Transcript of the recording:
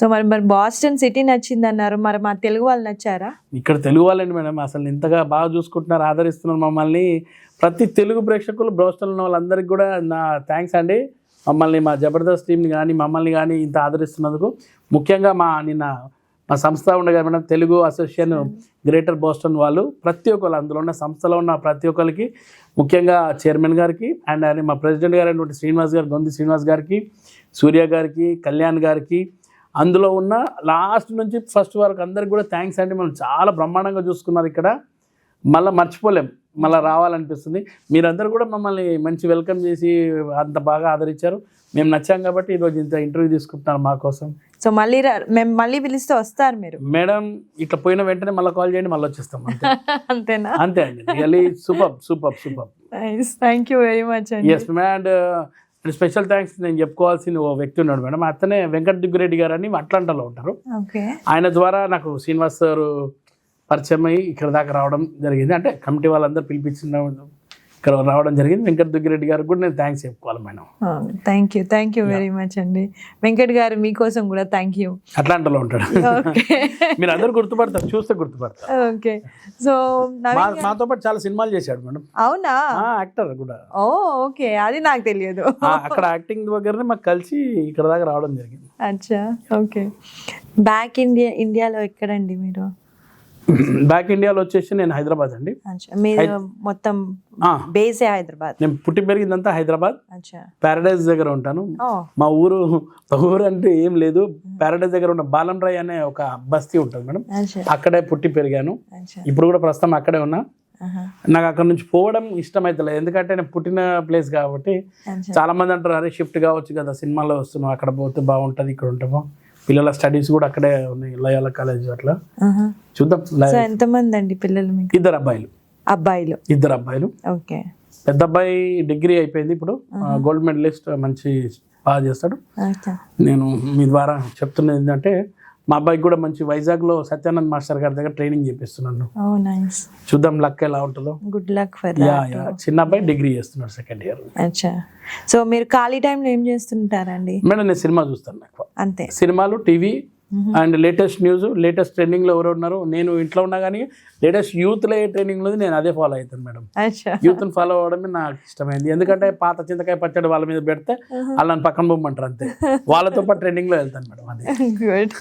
So మరి మరి Boston city నచ్చింది అన్నారు, మరి మా తెలుగు వాళ్ళు నచ్చారా? ఇక్కడ తెలుగు వాళ్ళండి మేడం, అసలు ఇంతగా బాగా చూసుకుంటున్నారు, ఆదరిస్తున్నారు మమ్మల్ని. ప్రతి తెలుగు ప్రేక్షకులు బోస్టన్లో ఉన్న వాళ్ళందరికీ కూడా నా థ్యాంక్స్ అండి. మమ్మల్ని, మా జబర్దస్త్ టీంని కానీ మమ్మల్ని కానీ ఇంత ఆదరిస్తున్నందుకు. ముఖ్యంగా మా సంస్థ ఉండగా madam, Telugu association greater Boston వాళ్ళు, ప్రతి ఒక్కరు అందులో ఉన్న సంస్థలో ఉన్న ప్రతి ఒక్కరికి, ముఖ్యంగా చైర్మన్ గారికి అండ్ ఆయన మా ప్రెసిడెంట్ గారు అయినటువంటి శ్రీనివాస్ గారు, గొంతి శ్రీనివాస్ గారికి, సూర్య గారికి, కళ్యాణ్ గారికి, అందులో ఉన్న లాస్ట్ నుంచి ఫస్ట్ వరకు అందరికి కూడా థ్యాంక్స్ అండి. మనం చాలా బ్రహ్మాండంగా చూసుకున్నారు ఇక్కడ, మళ్ళీ మర్చిపోలేం, మళ్ళీ రావాలనిపిస్తుంది. మీరందరూ కూడా మమ్మల్ని మంచి వెల్కమ్ చేసి అంత బాగా ఆదరించారు. మేము నచ్చాం కాబట్టి ఈరోజు ఇంత ఇంటర్వ్యూ తీసుకుంటున్నారు మా కోసం. సో మళ్ళీ మేము మళ్ళీ పిలిస్తే వస్తారు మీరు? మేడం ఇట్లా పోయిన వెంటనే మళ్ళీ కాల్ చేయండి, మళ్ళీ వచ్చేస్తాం. అంతేనా? అంతే అండి. Really super super super. Thank you very much అండి. Yes ma'am. And special thanks నేను చెప్పుకోవాల్సిన ఓ వ్యక్తి ఉన్నాడు మేడం, అతనే వెంకట దుగ్గిరెడ్డి గారు అని అట్లాంటాలో ఉంటారు. ఆయన ద్వారా నాకు శ్రీనివాస్ సార్ పరిచయం అయ్యి ఇక్కడ దాకా రావడం జరిగింది. అంటే కమిటీ వాళ్ళందరూ పిలిపించిన ఇక్కడ రావడం జరిగింది. వెంకట దుగ్గిరెడ్డి గారికి కూడా నేను థ్యాంక్స్ చెప్పుకోవాలి madam. Thank you very much అండి. వెంకట్ గారు మీకోసం కూడా థ్యాంక్ యూ. అట్లాంటాలో ఉంటాడు, మీరు అందరూ గుర్తుపడతారు, చూస్తే గుర్తుపడతారు. ఓకే. సో మాతో పాటు చాలా సినిమాలు చేశాడు మేడం. అవునా? యాక్టర్ కూడా. ఓకే, అది నాకు తెలియదు. అక్కడ యాక్టింగ్ దగ్గరనే మాకు కలిసి ఇక్కడ దాకా రావడం జరిగింది. అచ్చా, ఓకే. బ్యాక్ ఇండియాలో ఎక్కడండి మీరు? బ్యాక్ ఇండియాలో వచ్చేసి నేను హైదరాబాద్ అండి. మీరు మొత్తం బేసే హైదరాబాద్? నేను పుట్టి పెరిగిందంతా హైదరాబాద్, ప్యారడైజ్ దగ్గర ఉంటాను. మా ఊరు అంటే ఏం లేదు, ప్యారడైజ్ దగ్గర ఉన్న బాలంరాయ్ అనే ఒక బస్తీ ఉంటుంది మేడం, అక్కడే పుట్టి పెరిగాను. ఇప్పుడు కూడా ప్రస్తుతం అక్కడే ఉన్నా. నాకు అక్కడ నుంచి పోవడం ఇష్టం అవుతలేదు, ఎందుకంటే నేను పుట్టిన ప్లేస్ కాబట్టి. చాలా మంది అంటారు, అరే షిఫ్ట్ కావచ్చు కదా, సినిమాలో వస్తున్నావు, అక్కడ పోతే బాగుంటుంది, ఇక్కడ ఉంటాము. పిల్లల స్టడీస్ కూడా అక్కడే ఉన్నాయి, లయోల కాలేజ్ అట్లా. చూద్దాం. ఎంతమంది అండి పిల్లలు? ఇద్దరు అబ్బాయిలు. ఇద్దరు అబ్బాయిలు. ఓకే. పెద్ద అబ్బాయి డిగ్రీ అయిపోయింది, ఇప్పుడు గోల్డ్ మెడలిస్ట్, మంచి బాగా చేస్తాడు. నేను మీ ద్వారా చెప్తున్నది ఏంటంటే, మా అబ్బాయికి కూడా మంచి వైజాగ్లో సత్యానంద్ మాస్టర్ గారి దగ్గర ట్రైనింగ్ చేపిస్తున్నాను. చూద్దాం లక్ ఎలా ఉంటుందో. గుడ్ లక్ ఫర్ చిన్న అబ్బాయి డిగ్రీ చేస్తున్నాడు, సెకండ్ ఇయర్. అచ్చా. సో మీరు ఖాళీ టైంలో ఏం చేస్తుంటారండి? మేడం నేను సినిమా చూస్తాను, నాకు అంతే. సినిమాలు, TV and latest news, latest ట్రెండింగ్లో ఎవరు ఉన్నారు. నేను ఇంట్లో ఉన్నా కానీ లేటెస్ట్ యూత్లో ఏ ట్రెండింగ్ ఉంది నేను అదే ఫాలో అవుతాను మేడం. యూత్ని ఫాలో అవ్వడమే నాకు ఇష్టమైంది, ఎందుకంటే పాత చింతకాయ పచ్చడి వాళ్ళ మీద పెడితే వాళ్ళని పక్కన పొమ్మంటారు, అంతే. వాళ్ళతో పాటు ట్రెండింగ్లో వెళ్తాను మేడం. అది